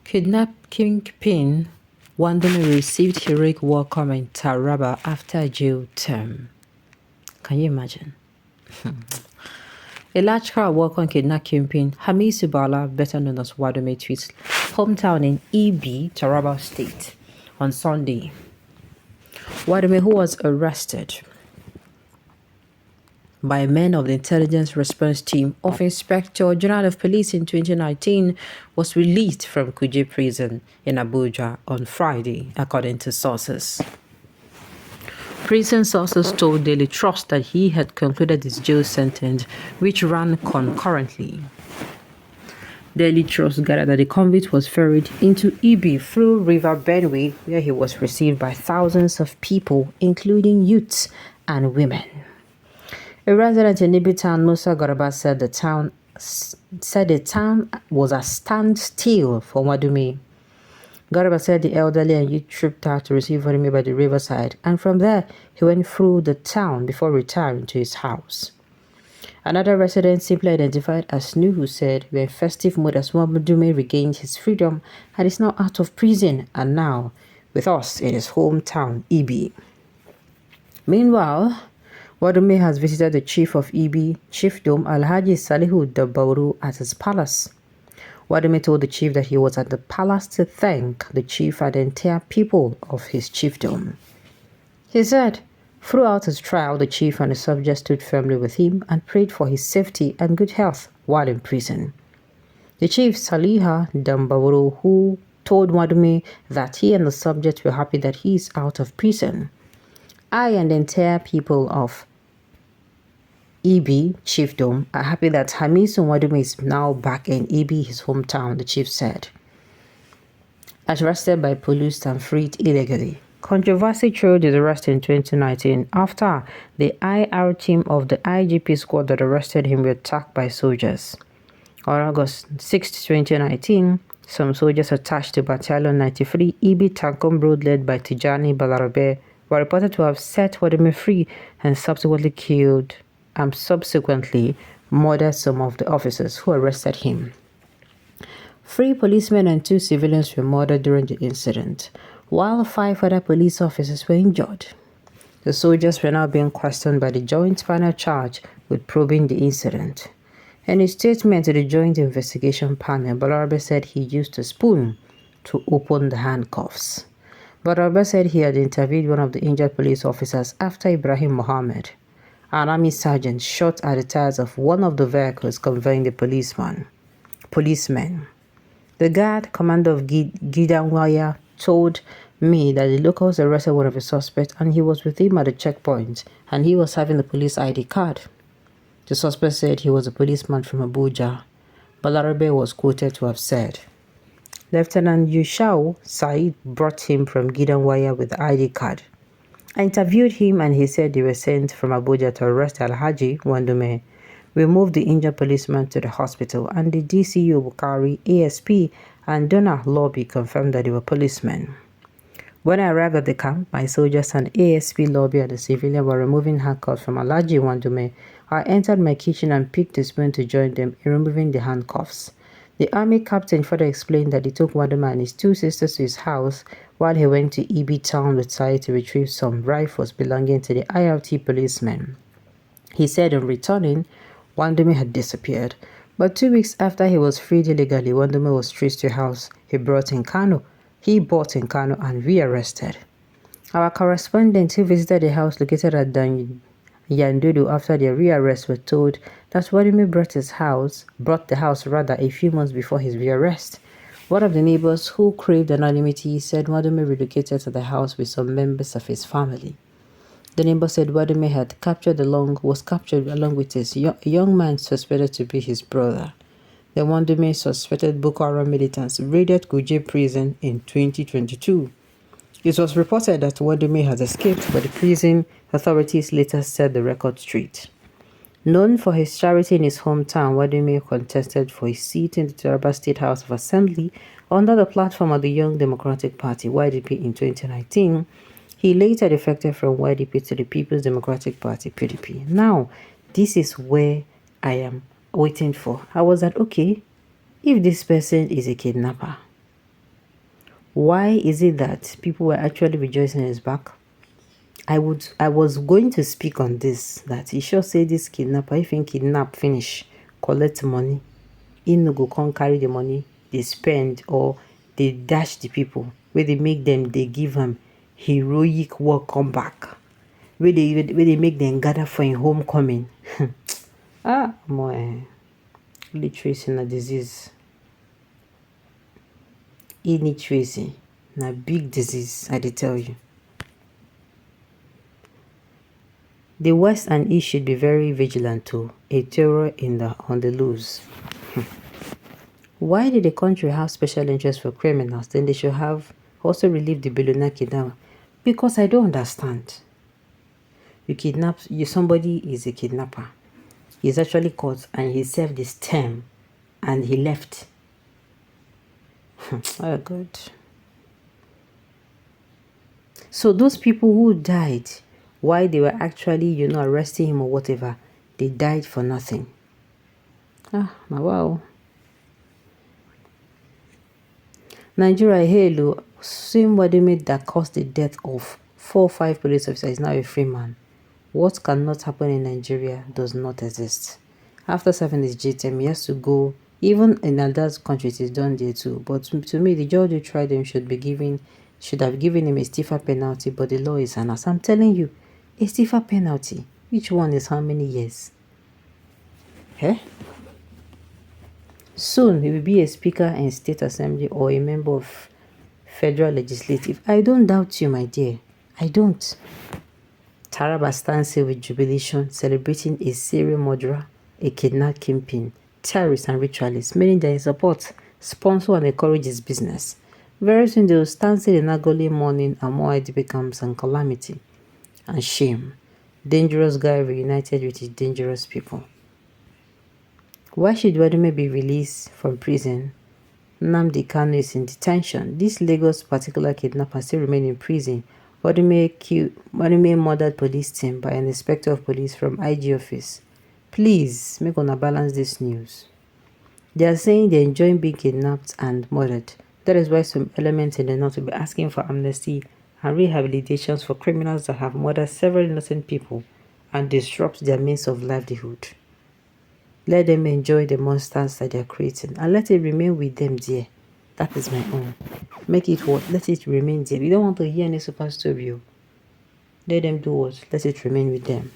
Kidnapped Kingpin Wadume received heroic welcome in Taraba after jail term. Can you imagine? A large crowd welcomed kidnapped Kingpin Hamisu Bala, better known as Wadume, to his hometown in EB, Taraba State, on Sunday. Wadume, who was arrested by men of the Intelligence Response Team of Inspector General of Police in 2019, was released from Kuje Prison in Abuja on Friday, according to sources. Prison sources told Daily Trust that he had concluded his jail sentence, which ran concurrently. Daily Trust gathered that the convict was ferried into EB through River Benue, where he was received by thousands of people, including youths and women. A resident in Ibi town, Musa Garaba, said the town was a standstill for Wadume. Garaba said the elderly and youth trooped out to receive Wadume by the riverside, and from there he went through the town before retiring to his house. Another resident, simply identified as Nuhu, said, "We're in festive mood as Wadume regained his freedom and is now out of prison and now with us in his hometown, Ibi." Meanwhile, Wadume has visited the chief of Ibi, Chiefdom Alhaji Salihu Dabauru, at his palace. Wadume told the chief that he was at the palace to thank the chief and the entire people of his chiefdom. He said, throughout his trial, the chief and the subject stood firmly with him and prayed for his safety and good health while in prison. The chief, Saliha Dabauru, who told Wadume that he and the subject were happy that he is out of prison. "I and the entire people of EB Chiefdom are happy that Hamisu Wadume is now back in EB, his hometown," the chief said. Arrested by police and freed illegally. Controversy trailed his arrest in 2019 after the IR team of the IGP squad that arrested him were attacked by soldiers. On August 6, 2019, some soldiers attached to Battalion 93 EB Tankom Road led by Tijani Balarabe were reported to have set Wadume free and subsequently murdered some of the officers who arrested him. 3 policemen and 2 civilians were murdered during the incident, while 5 other police officers were injured. The soldiers were now being questioned by the Joint Panel charged with probing the incident. In his statement to the Joint Investigation Panel, Balarabe said he used a spoon to open the handcuffs. Balarabe said he had interviewed one of the injured police officers after Ibrahim Mohammed, an army sergeant, shot at the tires of one of the vehicles conveying the policemen. The guard, commander of Gidanwaya, told me that the locals arrested one of the suspects and he was with him at the checkpoint and he was having the police ID card. The suspect said he was a policeman from Abuja. Balarabe was quoted to have said, "Lieutenant Yushau Said brought him from Gidanwaya with the ID card. I interviewed him and he said they were sent from Abuja to arrest Alhaji Wadume. We moved the injured policeman to the hospital and the DCU Bukari, ASP and donor lobby confirmed that they were policemen. When I arrived at the camp, my soldiers and ASP lobby and the civilian were removing handcuffs from Alhaji Wadume. I entered my kitchen and picked a spoon to join them in removing the handcuffs. The army captain further explained that he took Wadume and his 2 sisters to his house while he went to EB town with Sai to retrieve some rifles belonging to the IRT policemen. He said on returning, Wadume had disappeared, but 2 weeks after he was freed illegally, Wadume was traced to a house he bought in Kano and rearrested. Our correspondent who visited the house located at Yandodo after their rearrest were told that Wadume bought the house a few months before his rearrest. One of the neighbors who craved anonymity said Wadume relocated to the house with some members of his family. The neighbor said Wadume was captured along with his young man suspected to be his brother. The Wadume suspected Boko Haram militants raided Kuje prison in 2022. It was reported that Wadume had escaped, but the prison authorities later set the record straight. Known for his charity in his hometown, Wadume contested for his seat in the Taraba State House of Assembly under the platform of the Young Democratic Party, YDP, in 2019. He later defected from YDP to the People's Democratic Party, PDP. Now, this is where I am waiting for. I was like, okay, if this person is a kidnapper, Why is it that people were actually rejoicing his back? I was going to speak on this, that he sure say this kidnapper, if he kidnap finish, collect money, he no go come carry the money, they spend or they dash the people, where they make them, they give them heroic work come back, where they make them gather for a homecoming. More literacy na disease. Illiteracy na big disease, I dey tell you. The West and East should be very vigilant to a terror on the loose. Why did the country have special interest for criminals? Then they should have also relieved the billionaire kidnapper. Because I don't understand. Somebody is a kidnapper. He's actually caught and he served his term and he left. Oh God. So those people who died, why they were actually, arresting him or whatever, they died for nothing. Wow. Nigeria, hello. Same Wadume that caused the death of 4 or 5 police officers is now a free man. What cannot happen in Nigeria does not exist. After serving his jail term, he has to go. Even in other countries, it's done there too. But to me, the judge who tried him should have given him a stiffer penalty. But the law is announced. I'm telling you, a stiffer penalty. Which one is how many years? Soon, he will be a speaker in state assembly or a member of federal legislative. I don't doubt you, my dear. I don't. Taraba stands here with jubilation, celebrating a serial murderer, a kidnapped kingpin, terrorists and ritualists, meaning they support, sponsor and encourage his business. Very soon they will stand still in agony mourning and more it becomes and calamity and shame. Dangerous guy reunited with his dangerous people. Why should Wadume be released from prison? Nnamdi Kanu is in detention. This Lagos particular kidnapper still remain in prison. Wadume murdered police team by an inspector of police from IG office. Please, make una balance this news. They are saying they enjoy being kidnapped and murdered. That is why some elements in the north will be asking for amnesty and rehabilitations for criminals that have murdered several innocent people and disrupt their means of livelihood. Let them enjoy the monsters that they are creating and let it remain with them there. That is my own. Make it what? Let it remain there. We don't want to hear any super story. Let them do what? Let it remain with them.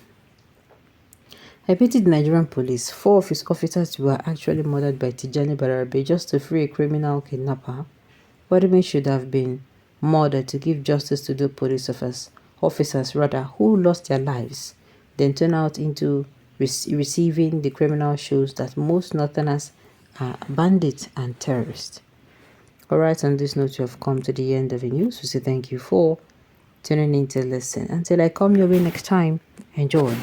I pity the Nigerian police. 4 of his officers were actually murdered by Tijani Barabe just to free a criminal kidnapper. Wadume should have been murdered to give justice to the police officers who lost their lives, then turn out into receiving the criminal shows that most northerners are bandits and terrorists. Alright, on this note, you have come to the end of the news. We say thank you for tuning in to listen. Until I come your way next time, enjoy.